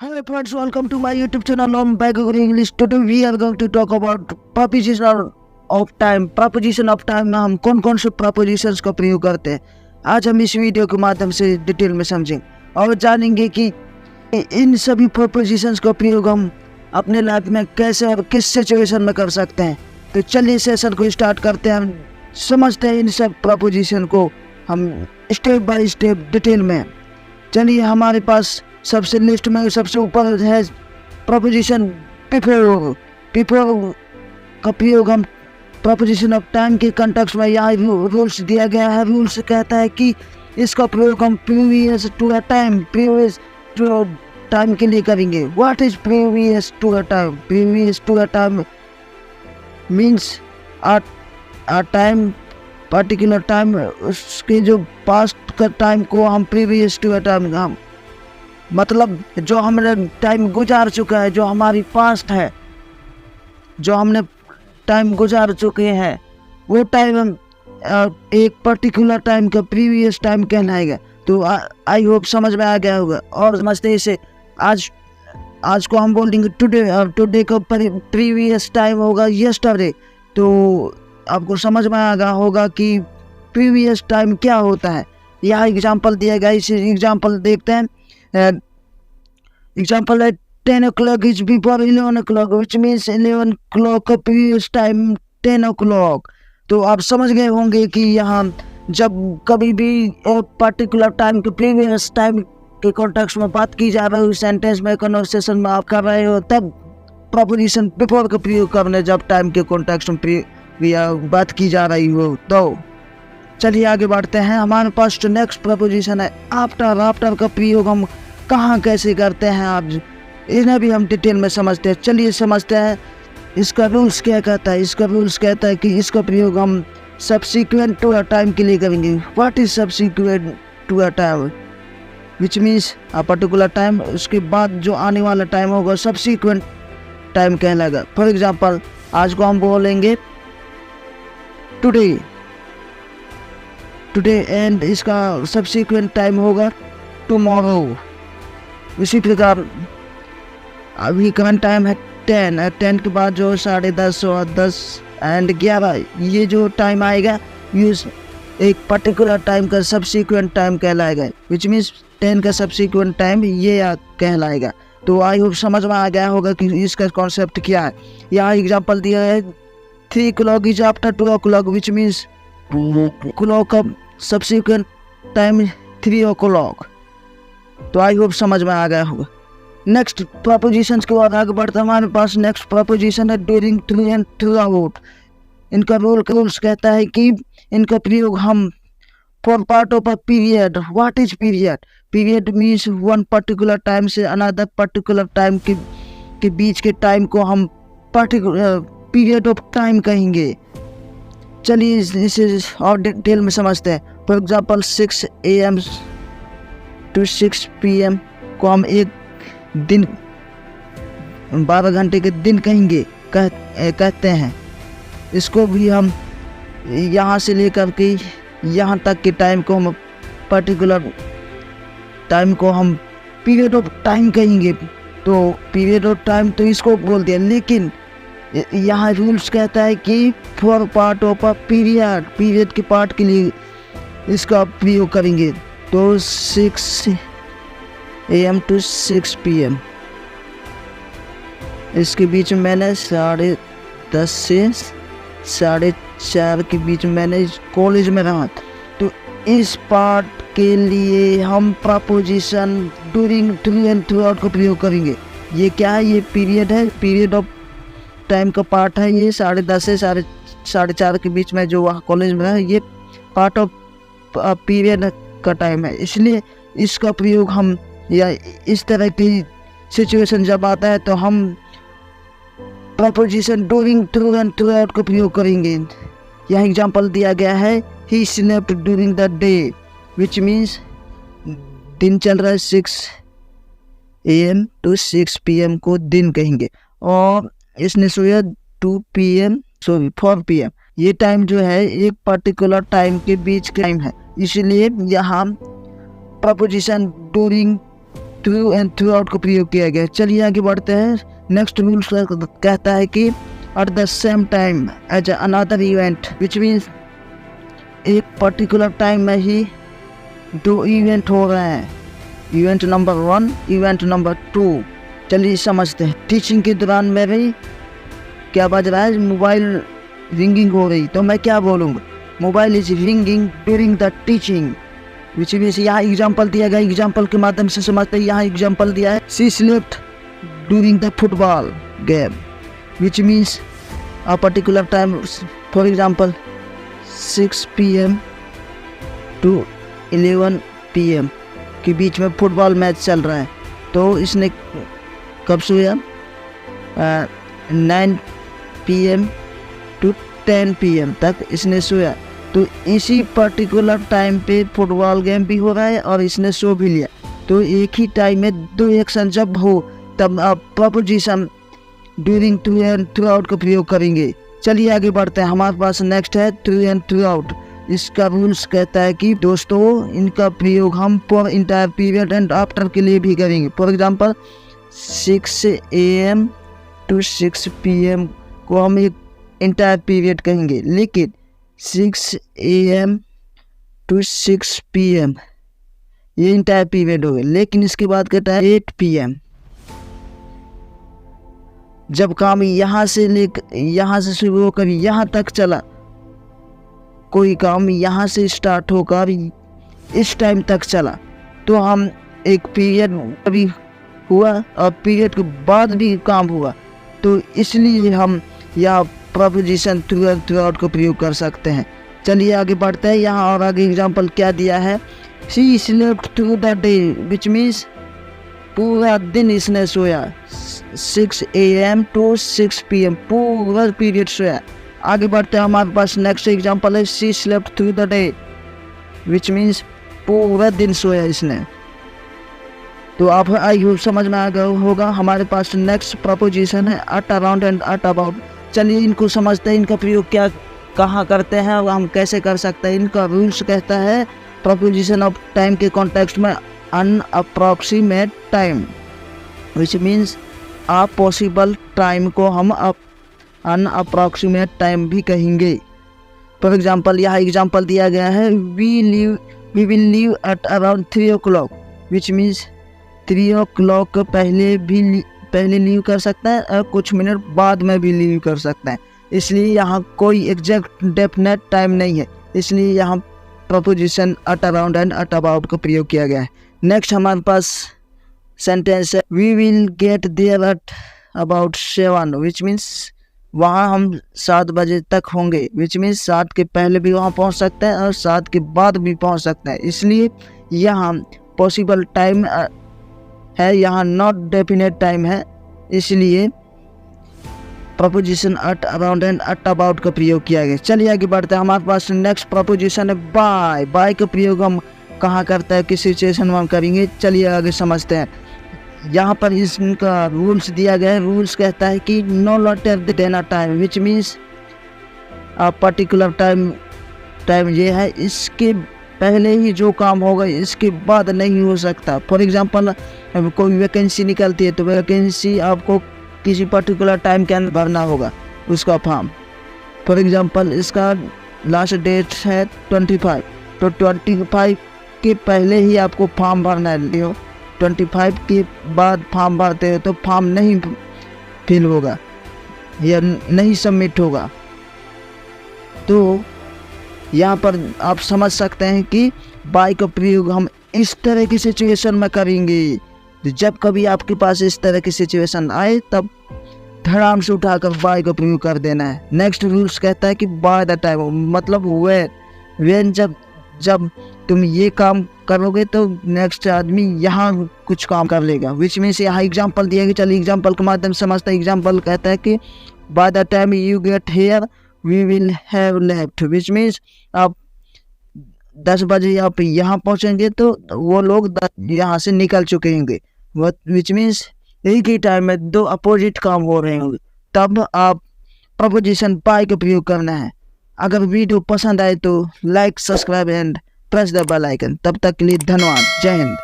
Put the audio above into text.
Hello friends, welcome to my YouTube channel on Bagger English. Today we are going to talk about preposition of time. Preposition of time में हम कौन कौन से prepositions का प्रयोग करते हैं, आज हम इस वीडियो के माध्यम से डिटेल में समझेंगे और जानेंगे कि इन सभी prepositions का प्रयोग हम अपने लाइफ में कैसे और किस सिचुएशन में कर सकते हैं। तो चलिए सेशन को स्टार्ट करते हैं, हम समझते हैं इन सब preposition को हम स्टेप बाय स्टेप डिटेल में। चलिए, हमारे पास सबसे लिस्ट में सबसे ऊपर है प्रपोजिशन बिफोर। बिफोर का प्रयोग हम प्रपोजिशन ऑफ टाइम के कंटेक्स्ट में यहाँ रूल्स दिया गया है। रूल्स कहता है कि इसका प्रयोग हम previous to a time, previous to time के लिए करेंगे। What is previous to a time? Previous to a time means a time, particular time, उसके जो पास्ट का टाइम को हम प्रीवियस टू अ टाइम, हम मतलब जो हमने टाइम गुजार चुका है, जो हमारी पास्ट है, जो हमने टाइम गुजार चुके हैं, वो टाइम हम एक पर्टिकुलर टाइम का प्रीवियस टाइम कहलाएगा। तो आई होप समझ में आ गया होगा। और समझते इसे आज को हम बोलेंगे टुडे, और टुडे का प्रीवियस टाइम होगा यस्टरडे। तो आपको समझ में आ गया होगा कि प्रीवियस टाइम क्या होता है। यहाँ एग्जाम्पल दिया गया, इसे एग्जाम्पल देखते हैं। एग्जाम्पल है 10 o'clock is before 11 o'clock, which means 11 o'clock का previous time 10 o'clock। तो आप समझ गए होंगे कि यहाँ जब कभी भी एक पर्टिकुलर टाइम के प्रीवियस टाइम के कॉन्टेक्स्ट में बात की जा रही हो, सेंटेंस में, कन्वर्सेशन में आप कर रहे हो, तब प्रपोजिशन बिफोर का प्रयोग करने, जब टाइम के कॉन्टेक्स्ट में बात की जा रही हो। तो चलिए आगे बढ़ते हैं। हमारे पास जो नेक्स्ट प्रपोजिशन है आफ्टर। आफ्टर का प्रयोग हम कहाँ कैसे करते हैं, आप इन्हें भी हम डिटेल में समझते हैं। चलिए समझते हैं इसका रूल्स क्या कहता है। इसका रूल्स कहता है कि इसका प्रयोग हम सबसीक्वेंट टू अ टाइम के लिए करेंगे। What is subsequent to a time? Which means a particular time, उसके बाद जो आने वाला टाइम होगा सबसीक्वेंट टाइम कहलाएगा। फॉर एग्जाम्पल, आज को हम बोलेंगे टुडे, टुडे, एंड इसका सबसीक्वेंट टाइम होगा टुमारो। इसी प्रकार अभी करंट टाइम है 10, 10 के बाद जो 10:30 और 10 एंड 11, ये जो टाइम आएगा ये एक पर्टिकुलर टाइम का सबसीक्वेंट टाइम कहलाएगा। विच मीन्स 10 का सबसीक्वेंट टाइम ये कहलाएगा। तो आई होप समझ में आ गया होगा कि इसका कॉन्सेप्ट क्या है। यहाँ एग्जांपल दिया है 3 o'clock is after 2 o'clock, which means clock का सबसीक्वेंट टाइम 3 o'clock। तो आई होप समझ में आ गया होगा। नेक्स्ट प्रपोजिशंस के बाद आगे बढ़ते हमारे पास नेक्स्ट प्रपोजिशन है during, through and through out. इनका रूल्स कहता है कि इनका प्रयोग हम for part of a period. What is period? Period means one particular time से अनदर पर्टिकुलर टाइम के बीच के टाइम को हम पर्टिकुलर पीरियड ऑफ टाइम कहेंगे। चलिए इसे और डिटेल में समझते हैं। For example 6 AM to 6 PM को हम एक दिन, 12 घंटे के दिन कहेंगे, कहते हैं। इसको भी हम यहाँ से लेकर के यहाँ तक के टाइम को हम पर्टिकुलर टाइम को हम पीरियड ऑफ टाइम कहेंगे। तो पीरियड ऑफ टाइम तो इसको बोल दिया, लेकिन यहाँ रूल्स कहता है कि for part of a period, period के पार्ट के लिए इसका प्रयोग करेंगे। तो 6 AM to 6 PM, इसके बीच में मैंने 10:30 से 4:30 के बीच में मैंने कॉलेज में रहा। तो इस पार्ट के लिए हम preposition during, through and through out का प्रयोग करेंगे। ये क्या है? ये पीरियड है, पीरियड ऑफ टाइम का पार्ट है। ये 10:30 से 4:30 के बीच में जो वहाँ कॉलेज में है, ये पार्ट ऑफ पीरियड का टाइम है। इसलिए इसका प्रयोग हम, या इस तरह की सिचुएशन जब आता है तो हम preposition during, through and through out का प्रयोग करेंगे। यह एग्जांपल दिया गया है he slept during the day, which means दिन चल रहा है 6 AM to 6 PM को दिन कहेंगे, और इसने सोया 4 PM। ये टाइम जो है एक पर्टिकुलर टाइम के बीच का टाइम है, इसलिए यहाँ preposition during through and through out का प्रयोग किया गया है। चलिए आगे बढ़ते हैं। नेक्स्ट रूल कहता है कि at the same time as another event, which means एक पर्टिकुलर टाइम में ही दो इवेंट हो रहे हैं, इवेंट नंबर 1, इवेंट नंबर 2। चलिए समझते हैं। टीचिंग के दौरान मेरी क्या बज रहा है, मोबाइल रिंगिंग हो रही, तो मैं क्या बोलूँगा, mobile is ringing during the teaching, which means यहाँ एग्जाम्पल दिया गया, एग्जाम्पल के माध्यम से समझते हैं। यहाँ एग्जाम्पल दिया है, she slept during the football game, which means a particular time, for example 6 PM to 11 PM के बीच में फुटबॉल मैच चल रहा है। तो इसने कब सोया, 9 PM to 10 PM तक इसने सोया। तो इसी पर्टिकुलर टाइम पे फुटबॉल गेम भी हो रहा है और इसने सो भी लिया। तो एक ही टाइम में दो एक्शन जब हो तब आप preposition during, through and through out का प्रयोग करेंगे। चलिए आगे बढ़ते हैं। हमारे पास नेक्स्ट है थ्रू एंड थ्रू आउट। इसका रूल्स कहता है कि दोस्तों इनका प्रयोग हम for entire period and after के लिए भी करेंगे। For example 6 AM to 6 PM को हम एक इंटायर पीरियड कहेंगे, लेकिन 6 AM to 6 PM ये इंटायर पीरियड हो गया। लेकिन इसके बाद कहता है 8 PM, जब काम यहाँ से शुरू होकर यहाँ तक चला, कोई काम यहाँ से स्टार्ट होकर इस टाइम तक चला, तो हम एक पीरियड अभी हुआ और पीरियड के बाद भी काम हुआ, तो इसलिए हम यहाँ preposition through and through out का प्रयोग कर सकते हैं। चलिए आगे बढ़ते हैं। यहाँ और आगे एग्जाम्पल क्या दिया है, she slept through the day, which means पूरा दिन इसने सोया, 6 AM to 6 PM पूरा पीरियड सोया। आगे बढ़ते हैं। हमारे पास नेक्स्ट एग्जांपल है, she slept through the day, which means पूरा दिन सोया इसने। तो आप आई होप समझ में आ गया होगा। हमारे पास नेक्स्ट प्रपोजिशन है eight around and at about. चलिए इनको समझते हैं, इनका प्रयोग क्या कहाँ करते हैं और हम कैसे कर सकते हैं। इनका रूल्स कहता है प्रपोजिशन ऑफ टाइम के कॉन्टेक्स्ट में unapproximate time, which means a possible time को हम अनअप्रॉक्सीमेट टाइम भी कहेंगे। फॉर एग्जांपल यहाँ एग्जांपल दिया गया है, we will leave at around 3 o'clock, which means 3 o'clock पहले लीव कर सकता है और कुछ मिनट बाद में भी लीव कर सकता है। इसलिए यहाँ कोई एग्जैक्ट डेफिनेट टाइम नहीं है, इसलिए यहाँ preposition at around and at about का प्रयोग किया गया है। नेक्स्ट हमारे पास सेंटेंस है, we will get there at about 7, which means वहाँ हम 7 बजे तक होंगे, विच मीन्स 7 के पहले भी वहाँ पहुँच सकते हैं और 7 के बाद भी पहुँच सकते हैं। इसलिए यहाँ पॉसिबल टाइम है, यहाँ नॉट डेफिनेट टाइम है, इसलिए preposition at around and at about का प्रयोग किया गया। चलिए आगे बढ़ते हैं। हमारे पास नेक्स्ट प्रपोजिशन है बाय। बाय का प्रयोग हम कहाँ करते हैं, किस सिचुएशन में हम करेंगे, चलिए आगे समझते हैं। यहाँ पर इसका रूल्स दिया गया है। रूल्स कहता है कि no later than a time, which means a particular time ये है, इसके पहले ही जो काम होगा इसके बाद नहीं हो सकता। फॉर एग्जांपल कोई वैकेंसी निकलती है तो वैकेंसी आपको किसी पर्टिकुलर टाइम के अंदर भरना होगा उसका फॉर्म। फॉर एग्जांपल इसका लास्ट डेट है 25, तो 25 के पहले ही आपको फॉर्म भरना है। 25 के बाद फॉर्म भरते हो तो फॉर्म नहीं फिल होगा या नहीं सबमिट होगा। तो यहाँ पर आप समझ सकते हैं कि बाय का प्रयोग हम इस तरह की सिचुएशन में करेंगे। जब कभी आपके पास इस तरह की सिचुएशन आए तब धड़ाम से उठाकर बाय का प्रयोग कर देना है। नेक्स्ट रूल्स कहता है कि बाय द टाइम, मतलब वेन जब तुम ये काम करोगे तो नेक्स्ट आदमी यहाँ कुछ काम कर लेगा, विच मीन्स यहाँ एग्जाम्पल दिया गया। चलिए एग्जाम्पल के माध्यम से समझते हैं। एग्जाम्पल कहता है कि by the time you get here we will have left, which means आप 10 बजे आप यहाँ पहुँचेंगे तो वो लोग यहाँ से निकल चुके होंगे, विच मीन्स एक ही टाइम में 2 अपोजिट काम हो रहे होंगे। तब आप प्रपोजिशन बाय का प्रयोग करना है। अगर वीडियो पसंद आए तो like, subscribe and press the bell icon. तब तक के लिए धन्यवाद। जय हिंद।